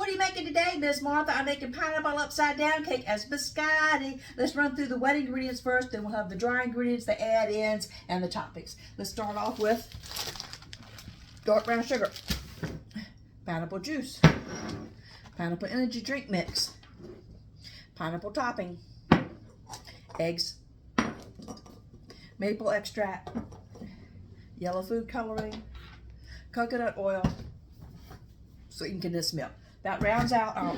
What are you making today, Miss Martha? I'm making pineapple upside down cake as biscotti. Let's run through the wet ingredients first, then we'll have the dry ingredients, the add-ins, and the toppings. Let's start off with dark brown sugar, pineapple juice, pineapple energy drink mix, pineapple topping, eggs, maple extract, yellow food coloring, coconut oil, sweetened condensed milk. That rounds out our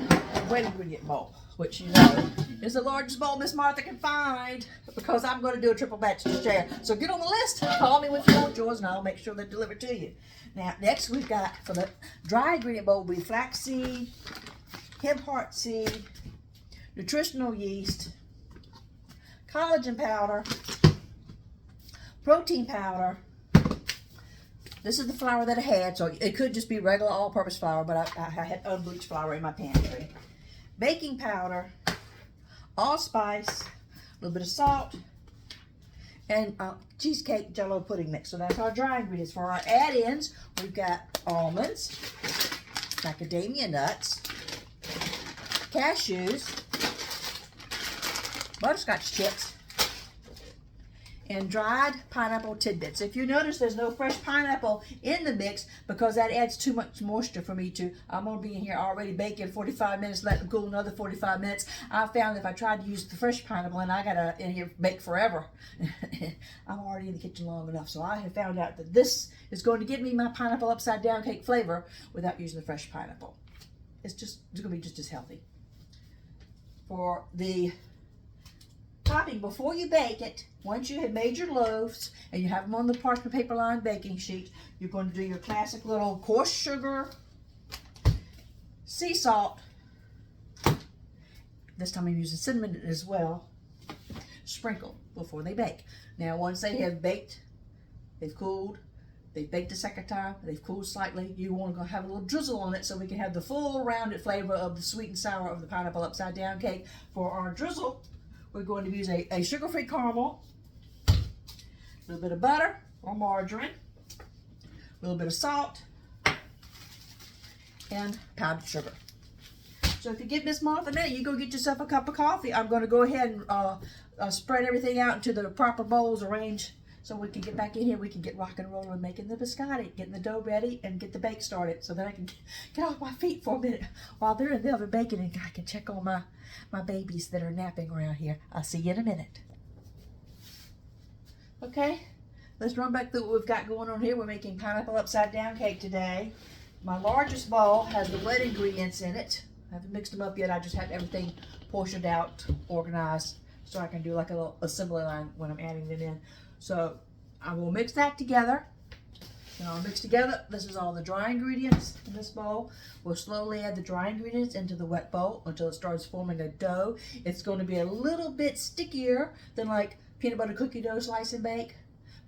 wet ingredient bowl, which you know is the largest bowl Miss Martha can find because I'm going to do a triple batch to share. So get on the list, call me when you want yours, and I'll make sure they're delivered to you. Now, next we've got, for the dry ingredient bowl, will be flaxseed, hemp heart seed, nutritional yeast, collagen powder, protein powder. This is the flour that I had, so it could just be regular all-purpose flour, but I had unbleached flour in my pantry. Baking powder, allspice, a little bit of salt, and cheesecake jello pudding mix. So that's our dry ingredients. For our add-ins, we've got almonds, macadamia nuts, cashews, butterscotch chips, and dried pineapple tidbits. If you notice, there's no fresh pineapple in the mix because that adds too much moisture for me to. I'm going to be in here already baking 45 minutes, let them cool another 45 minutes. I found if I tried to use the fresh pineapple, and I got to in here bake forever. I'm already in the kitchen long enough, so I have found out that this is going to give me my pineapple upside down cake flavor without using the fresh pineapple. It's going to be just as healthy. For the topping, before you bake it, once you have made your loaves and you have them on the parchment paper lined baking sheet, you're going to do your classic little coarse sugar, sea salt. This time I'm using cinnamon as well. Sprinkle before they bake. Now, once they have baked, they've cooled, they've baked a second time, they've cooled slightly, you want to have a little drizzle on it so we can have the full rounded flavor of the sweet and sour of the pineapple upside down cake. For our drizzle, we're going to use a sugar-free caramel, a little bit of butter or margarine, a little bit of salt, and powdered sugar. So if you give Miss Martha a minute, you go get yourself a cup of coffee. I'm going to go ahead and spread everything out into the proper bowls, arrange so we can get back in here. We can get rock and rolling, making the biscotti, getting the dough ready, and get the bake started so that I can get off my feet for a minute while they're in the oven baking, and I can check on my babies that are napping around here. I'll see you in a minute. Okay, let's run back through what we've got going on here. We're making pineapple upside down cake today. My largest bowl has the wet ingredients in it. I haven't mixed them up yet. I just have everything portioned out, organized, so I can do like a little assembly line when I'm adding them in. So I will mix that together. And I'll mix together. This is all the dry ingredients in this bowl. We'll slowly add the dry ingredients into the wet bowl until it starts forming a dough. It's going to be a little bit stickier than like peanut butter cookie dough slice and bake,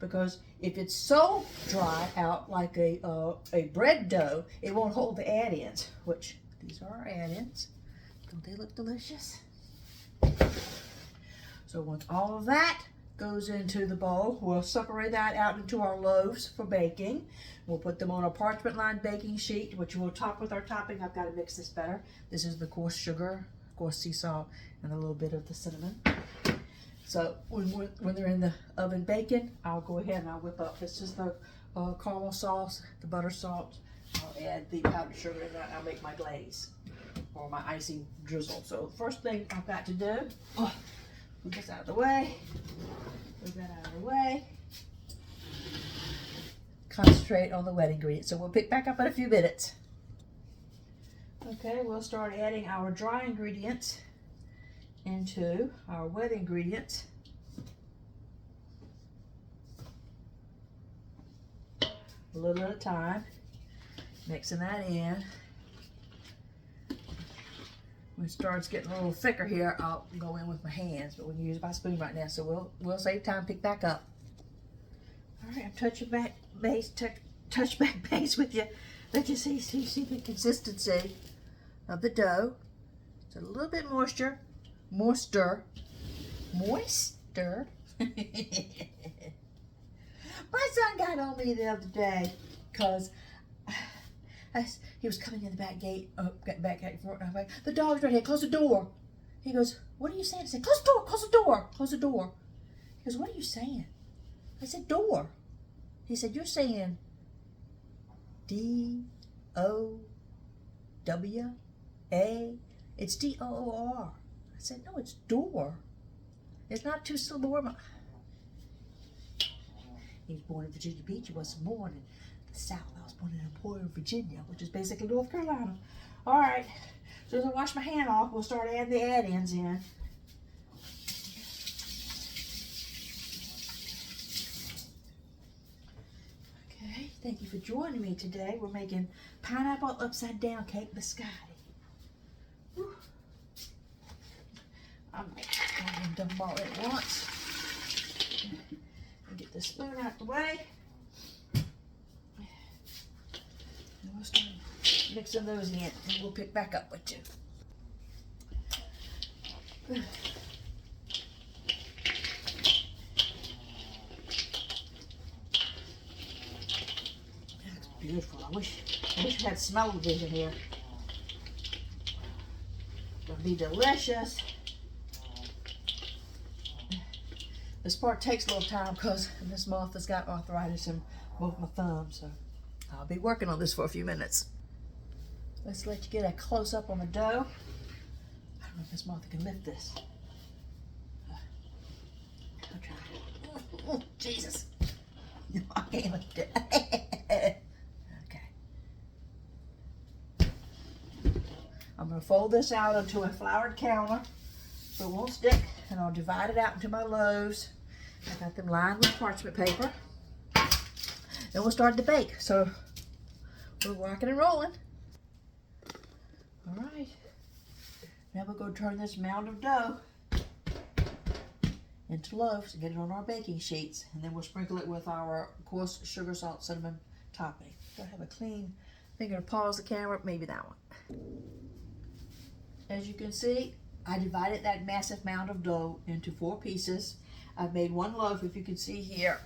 because if it's so dry out like a bread dough, it won't hold the add-ins, which these are our add-ins. Don't they look delicious? So once all of that goes into the bowl, we'll separate that out into our loaves for baking. We'll put them on a parchment lined baking sheet, which we'll top with our topping. I've got to mix this better. This is the coarse sugar, coarse sea salt, and a little bit of the cinnamon. So when they're in the oven baking, I'll go ahead and I'll whip up. This is the caramel sauce, the butter salt. I'll add the powdered sugar, and I'll make my glaze or my icing drizzle. So the first thing I've got to do, move this out of the way. Move that out of the way. Concentrate on the wet ingredients. So we'll pick back up in a few minutes. Okay, we'll start adding our dry ingredients into our wet ingredients. A little at a time. Mixing that in. When it starts getting a little thicker here, I'll go in with my hands, but we can use my spoon right now, so we'll save time, pick back up. All right, I'm touch back base with you. Let you see the consistency of the dough. It's a little bit moister. My son got on me the other day because He was coming in the back gate, back gate front, and I'm like, the dog's right here, close the door. He goes, what are you saying? I said, close the door, close the door, close the door. He goes, what are you saying? I said, door. He said, you're saying D-O-W-A. It's D-O-O-R. I said, no, it's door. It's not two syllable word. He was born in Virginia Beach. He wasn't born in the South. I was born in Emporia, Virginia, which is basically North Carolina. All right. So as I wash my hand off, we'll start adding the add-ins in. Okay. Thank you for joining me today. We're making pineapple upside down cake biscotti. Whew. I'm going to dump them all at once. Get the spoon out the way. And we'll start mixing those in, and we'll pick back up with you. That's beautiful. I wish we had smell-o-vision here. It'll be delicious. This part takes a little time because Miss Martha's got arthritis in both my thumbs, so I'll be working on this for a few minutes. Let's let you get a close-up on the dough. I don't know if Miss Martha can lift this. I'll try. Oh, Jesus. No, I can't lift it. Okay. I'm going to fold this out onto a floured counter so it won't stick, and I'll divide it out into my loaves. I got them lined with parchment paper. Then we'll start to bake. So we're rocking and rolling. All right. Now we're going to turn this mound of dough into loaves and get it on our baking sheets. And then we'll sprinkle it with our coarse sugar, salt, cinnamon topping. Do I have a clean finger to pause the camera? Maybe that one. As you can see, I divided that massive mound of dough into 4 pieces. I've made 1 loaf, if you can see here.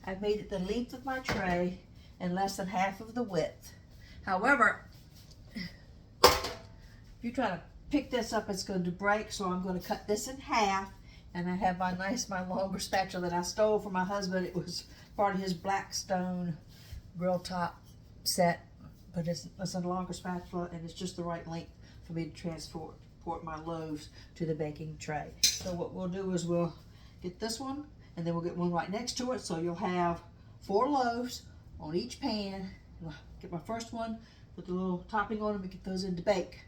I've made it the length of my tray and less than half of the width. However, if you try to pick this up, it's going to break, so I'm going to cut this in half. And I have my longer spatula that I stole from my husband. It was part of his Blackstone grill top set, but it's a longer spatula, and it's just the right length for me to transport my loaves to the baking tray. So what we'll do is we'll get this one, and then we'll get one right next to it, so you'll have 4 loaves on each pan. I'll get my first one, put the little topping on them, and get those in to bake,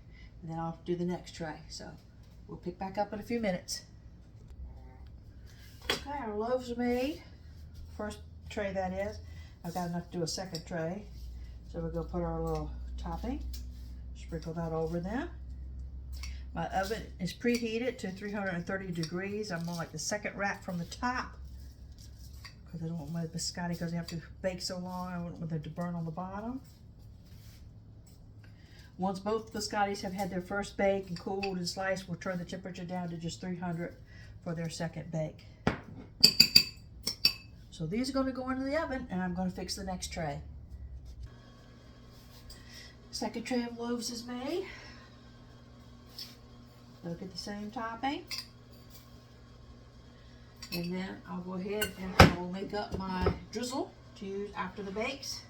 and then I'll do the next tray. So we'll pick back up in a few minutes. Okay, our loaves are made. First tray, that is. I've got enough to do a second tray, so we're going to put our little topping, sprinkle that over them. My oven is preheated to 330 degrees. I'm on like the second rack from the top because I don't want my biscotti, because they have to bake so long. I don't want them to burn on the bottom. Once both biscottis have had their first bake and cooled and sliced, we'll turn the temperature down to just 300 for their second bake. So these are going to go into the oven, and I'm going to fix the next tray. Second tray of loaves is made. They'll get the same topping. And then I'll go ahead and I will make up my drizzle to use after the bakes.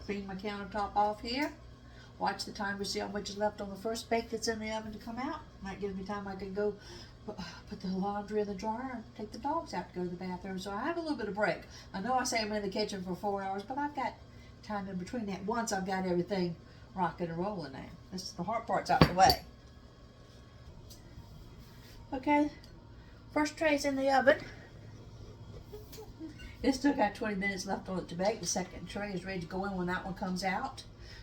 Clean my countertop off here. Watch the timer, see how much is left on the first bake that's in the oven to come out. Might give me time I can go put the laundry in the dryer and take the dogs out to go to the bathroom. So I have a little bit of break. I know I say I'm in the kitchen for 4 hours, but I've got time in between that once I've got everything rocking and rolling now. This is the hard part's out the way. Okay, first tray's in the oven. It's still got 20 minutes left on it to bake. The second tray is ready to go in when that one comes out.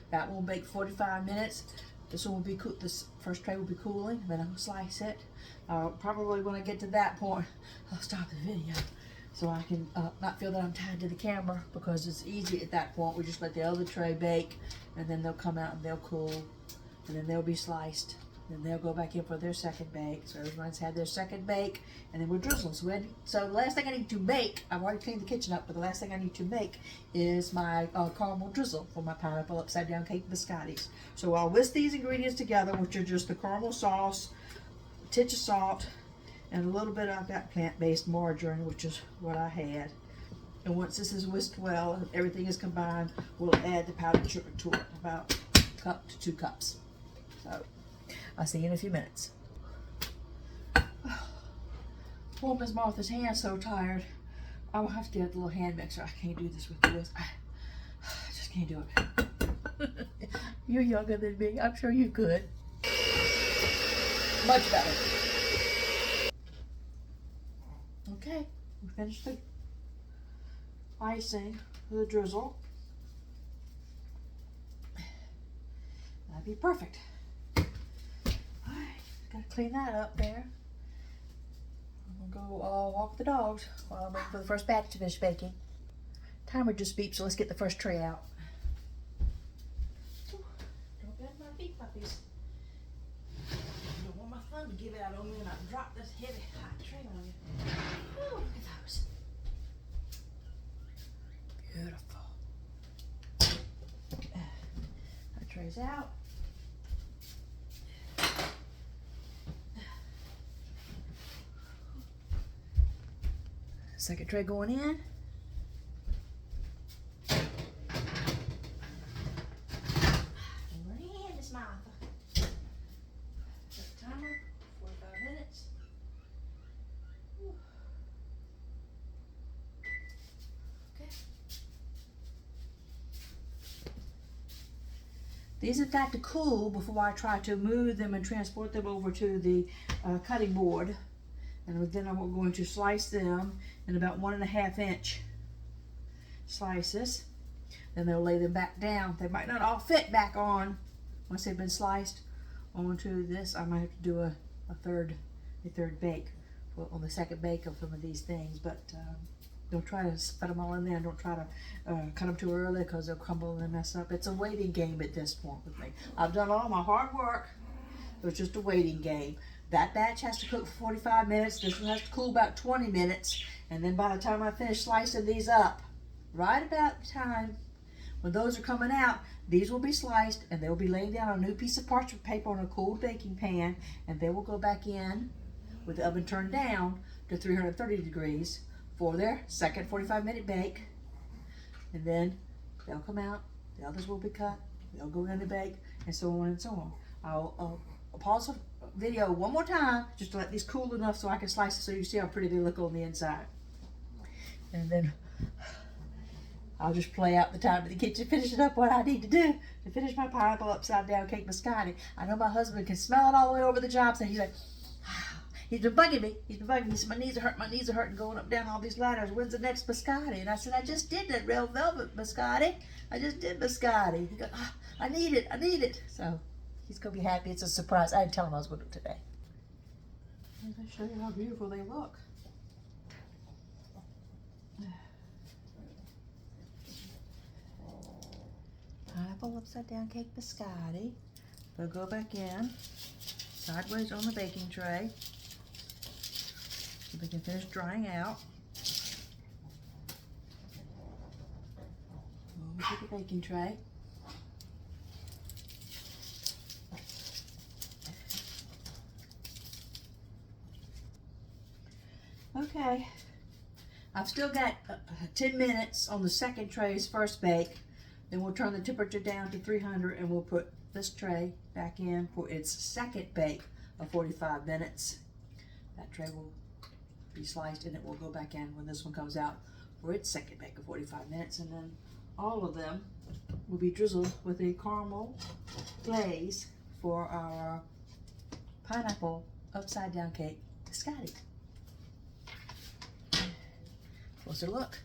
That one will bake 45 minutes. This one will be cool. This first tray will be cooling. Then I'll slice it. Probably when I get to that point, I'll stop the video so I can not feel that I'm tied to the camera, because it's easy at that point. We just let the other tray bake, and then they'll come out and they'll cool, and then they'll be sliced, Then they'll go back in for their second bake. So everyone's had their second bake, and then we'll drizzle. So the last thing I need to make, I've already cleaned the kitchen up, but the last thing I need to make is my caramel drizzle for my pineapple upside down cake biscottis. So I'll whisk these ingredients together, which are just the caramel sauce, a tinge of salt, and a little bit of that plant-based margarine, which is what I had. And once this is whisked well and everything is combined, we'll add the powdered sugar to it, about a cup to 2 cups. So I'll see you in a few minutes. Poor Miss Martha's hand's so tired. I will have to get a little hand mixer. I can't do this with the whisk. I just can't do it. You're younger than me. I'm sure you could. Much better. Okay, we finished the icing with the drizzle. That'd be perfect. Gotta clean that up there. I'm gonna go walk the dogs while I'm waiting for the first batch to finish baking. Timer just beeped, so let's get the first tray out. Ooh, don't bend my feet, puppies. I don't want my thumb to give out on me and I drop this heavy hot tray on you. Oh, look at those. Beautiful. That tray's out. Second tray going in. Over in, Miss Martha. Set the timer, 45 minutes. Whew. Okay. These have got to cool before I try to move them and transport them over to the cutting board. And then I'm going to slice them in about 1.5 inch slices. Then they'll lay them back down. They might not all fit back on once they've been sliced onto this. I might have to do a third bake on the second bake of some of these things. But don't try to put them all in there. Don't try to cut them too early because they'll crumble and mess up. It's a waiting game at this point with me. I've done all my hard work. It's just a waiting game. That batch has to cook for 45 minutes. This one has to cool about 20 minutes. And then by the time I finish slicing these up, right about the time when those are coming out, these will be sliced and they'll be laying down on a new piece of parchment paper on a cold baking pan. And they will go back in with the oven turned down to 330 degrees for their second 45-minute bake. And then they'll come out. The others will be cut. They'll go in the bake, and so on and so on. I'll pause the video one more time just to let these cool enough so I can slice it so you see how pretty they look on the inside. And then I'll just play out the time in the kitchen, finishing up what I need to do to finish my pineapple upside down cake biscotti. I know my husband can smell it all the way over the job site. He's like, he's been bugging me. He said, my knees are hurting going up down all these ladders. When's the next biscotti? And I said, I just did that real velvet biscotti. I just did biscotti. He goes, I need it. So he's going to be happy. It's a surprise. I didn't tell him I was going to do it today. I'm going to show you how beautiful they look. Pineapple upside down cake biscotti. They'll go back in sideways on the baking tray so they can finish drying out. Over to the baking tray. Okay, I've still got 10 minutes on the second tray's first bake. Then we'll turn the temperature down to 300 and we'll put this tray back in for its second bake of 45 minutes. That tray will be sliced and it will go back in when this one comes out for its second bake of 45 minutes. And then all of them will be drizzled with a caramel glaze for our pineapple upside down cake biscotti. Closer look.